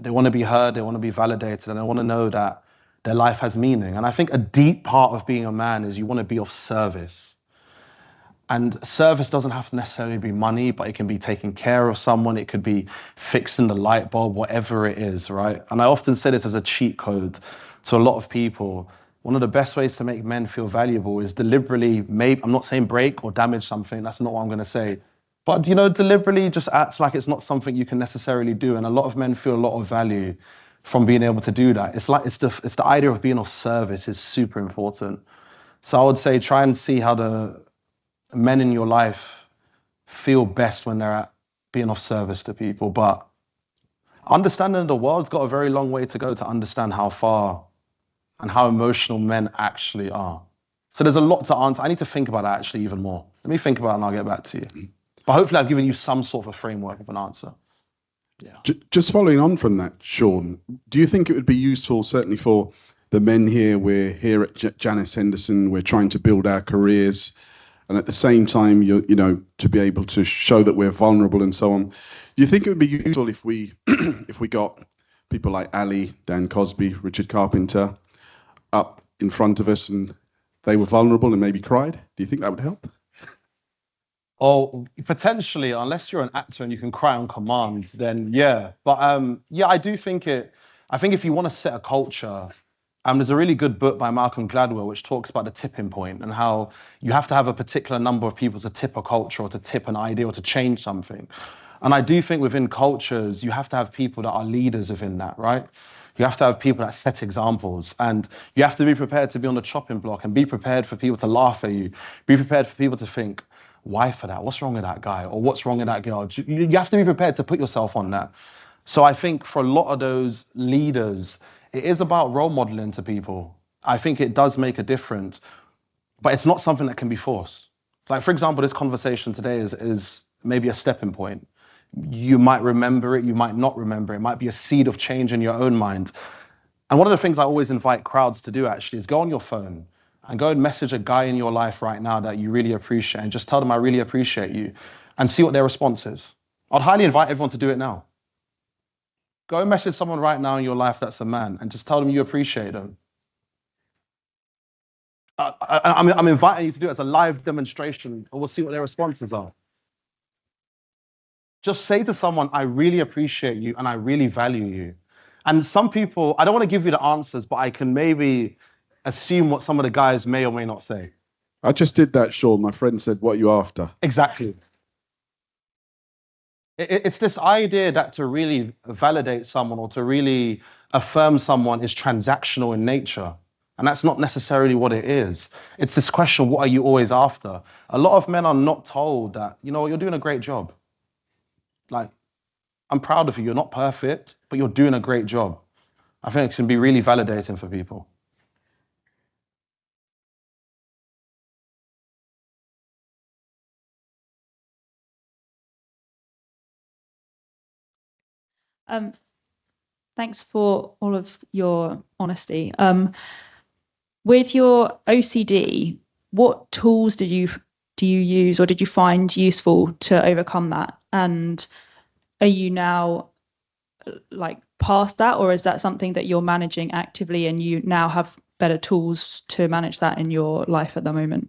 they want to be heard, they want to be validated, and they want to know that their life has meaning. And I think a deep part of being a man is you want to be of service. And service doesn't have to necessarily be money, but it can be taking care of someone. It could be fixing the light bulb, whatever it is, right? And I often say this as a cheat code to a lot of people. One of the best ways to make men feel valuable is deliberately, maybe, I'm not saying break or damage something, that's not what I'm going to say. But, you know, deliberately just acts like it's not something you can necessarily do. And a lot of men feel a lot of value from being able to do that. It's the idea of being of service is super important. So I would say try and see how the men in your life feel best when they're at being of service to people. But understanding the world's got a very long way to go to understand how far and how emotional men actually are. So there's a lot to answer. I need to think about that actually even more. Let me think about it and I'll get back to you. But hopefully I've given you some sort of a framework of an answer. Yeah. Just following on from that, Shaun, do you think it would be useful, certainly for the men here, we're here at Janus Henderson, we're trying to build our careers, and at the same time, you know, to be able to show that we're vulnerable and so on. Do you think it would be useful if we if we got people like Ali, Dan Cosby, Richard Carpenter up in front of us and they were vulnerable and maybe cried? Do you think that would help? Oh, potentially, unless you're an actor and you can cry on command, then yeah. But yeah, I do think I think if you want to set a culture, There's a really good book by Malcolm Gladwell which talks about the tipping point and how you have to have a particular number of people to tip a culture or to tip an idea or to change something. And I do think within cultures, you have to have people that are leaders within that, right? You have to have people that set examples, and you have to be prepared to be on the chopping block and be prepared for people to laugh at you. Be prepared for people to think, why for that? What's wrong with that guy? Or what's wrong with that girl? You have to be prepared to put yourself on that. So I think for a lot of those leaders, it is about role modeling to people. I think it does make a difference, but it's not something that can be forced. Like, for example, this conversation today is maybe a stepping point. You might remember it, you might not remember it. It might be a seed of change in your own mind. And one of the things I always invite crowds to do actually is go on your phone and go and message a guy in your life right now that you really appreciate and just tell them I really appreciate you and see what their response is. I'd highly invite everyone to do it now. Go and message someone right now in your life that's a man and just tell them you appreciate them. I'm inviting you to do it as a live demonstration, and we'll see what their responses are. Just say to someone, I really appreciate you and I really value you. And some people, I don't want to give you the answers, but I can maybe assume what some of the guys may or may not say. I just did that, Shaun. My friend said, what are you after? Exactly. It's this idea that to really validate someone or to really affirm someone is transactional in nature. And that's not necessarily what it is. It's this question, what are you always after? A lot of men are not told that, you know, you're doing a great job. Like, I'm proud of you. You're not perfect, but you're doing a great job. I think it can be really validating for people. Thanks for all of your honesty. With your OCD, what tools do you use or did you find useful to overcome that? And are you now like past that, or is that something that you're managing actively and you now have better tools to manage that in your life at the moment?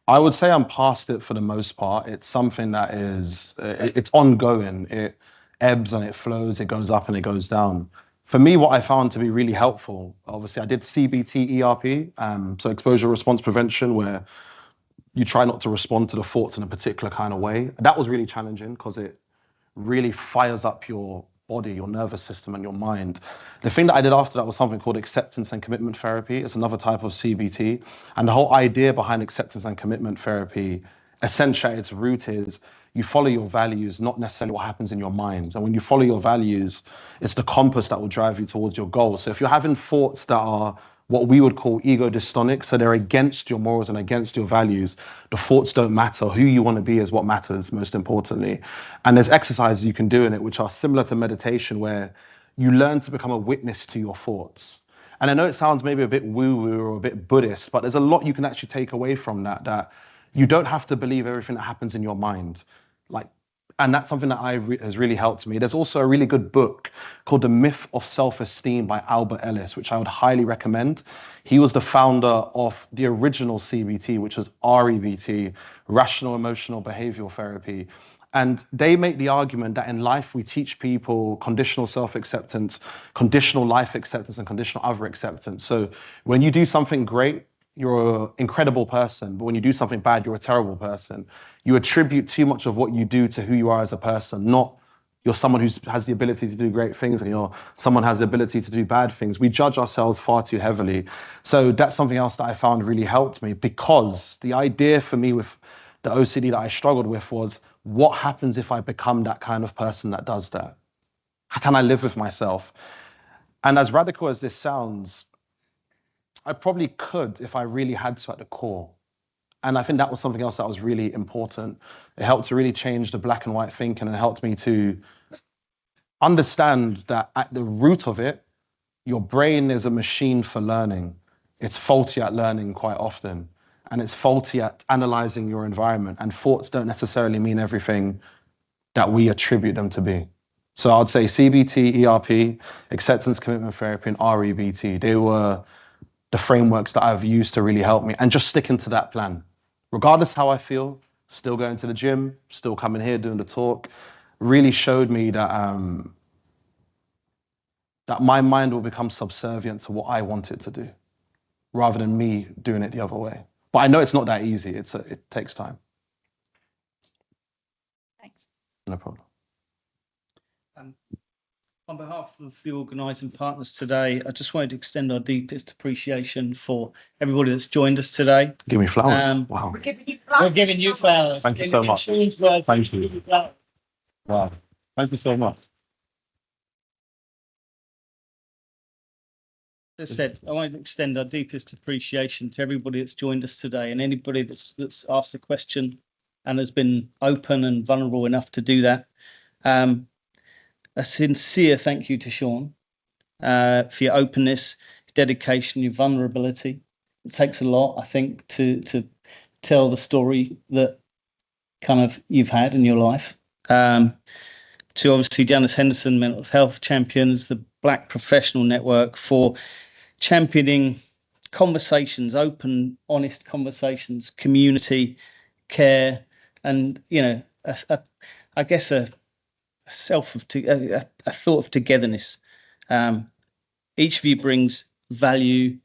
I would say I'm past it for the most part. It's something that is, it's ongoing. It ebbs and it flows, it goes up and it goes down. For me, what I found to be really helpful, obviously I did CBT ERP, so exposure response prevention, where you try not to respond to the thoughts in a particular kind of way. That was really challenging because it really fires up your body, your nervous system and your mind. The thing that I did after that was something called acceptance and commitment therapy. It's another type of CBT. And the whole idea behind acceptance and commitment therapy, essentially at its root is you follow your values, not necessarily what happens in your mind. And when you follow your values, it's the compass that will drive you towards your goals. So if you're having thoughts that are what we would call ego dystonic, so they're against your morals and against your values, the thoughts don't matter. Who you want to be is what matters, most importantly. And there's exercises you can do in it, which are similar to meditation, where you learn to become a witness to your thoughts. And I know it sounds maybe a bit woo-woo or a bit Buddhist, but there's a lot you can actually take away from that, that you don't have to believe everything that happens in your mind. And that's something that has really helped me. There's also a really good book called The Myth of Self-Esteem by Albert Ellis, which I would highly recommend. He was the founder of the original CBT, which was REBT, Rational Emotional Behavioral Therapy. And they make the argument that in life, we teach people conditional self-acceptance, conditional life acceptance, and conditional other acceptance. So when you do something great, you're an incredible person, but when you do something bad, you're a terrible person. You attribute too much of what you do to who you are as a person, not you're someone who has the ability to do great things and you're someone who has the ability to do bad things. We judge ourselves far too heavily. So that's something else that I found really helped me, because the idea for me with the OCD that I struggled with was, what happens if I become that kind of person that does that? How can I live with myself? And as radical as this sounds, I probably could if I really had to at the core. And I think that was something else that was really important. It helped to really change the black and white thinking, and it helped me to understand that at the root of it, your brain is a machine for learning. It's faulty at learning quite often, and it's faulty at analyzing your environment. And thoughts don't necessarily mean everything that we attribute them to be. So I'd say CBT, ERP, acceptance, commitment therapy, and REBT. They were the frameworks that I've used to really help me, and just sticking to that plan. Regardless how I feel, still going to the gym, still coming here, doing the talk, really showed me that that my mind will become subservient to what I want it to do, rather than me doing it the other way. But I know it's not that easy. It takes time. Thanks. No problem. On behalf of the organising partners today, I just wanted to extend our deepest appreciation for everybody that's joined us today. Give me flowers. Wow. We're giving you flowers. Thank you so much. Thank you. Wow. Thank you so much. As I said, I wanted to extend our deepest appreciation to everybody that's joined us today, and anybody that's asked a question and has been open and vulnerable enough to do that. A sincere thank you to Shaun for your openness, your dedication, your vulnerability. It takes a lot, I think, to tell the story that kind of you've had in your life. To obviously Janus Henderson Mental Health Champions, the Black Professional Network, for championing conversations, open, honest conversations, community, care, and, you know, I guess a thought of togetherness. Each of you brings value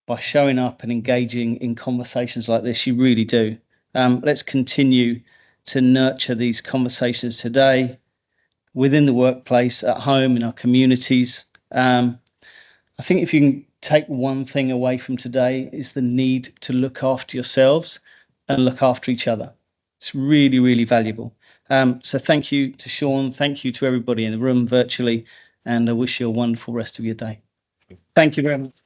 by showing up and engaging in conversations like this. You really do. Let's continue to nurture these conversations today within the workplace, at home, in our communities. I think if you can take one thing away from today, is the need to look after yourselves and look after each other. It's really, really valuable. So thank you to Shaun, thank you to everybody in the room virtually, and I wish you a wonderful rest of your day. Thank you very much.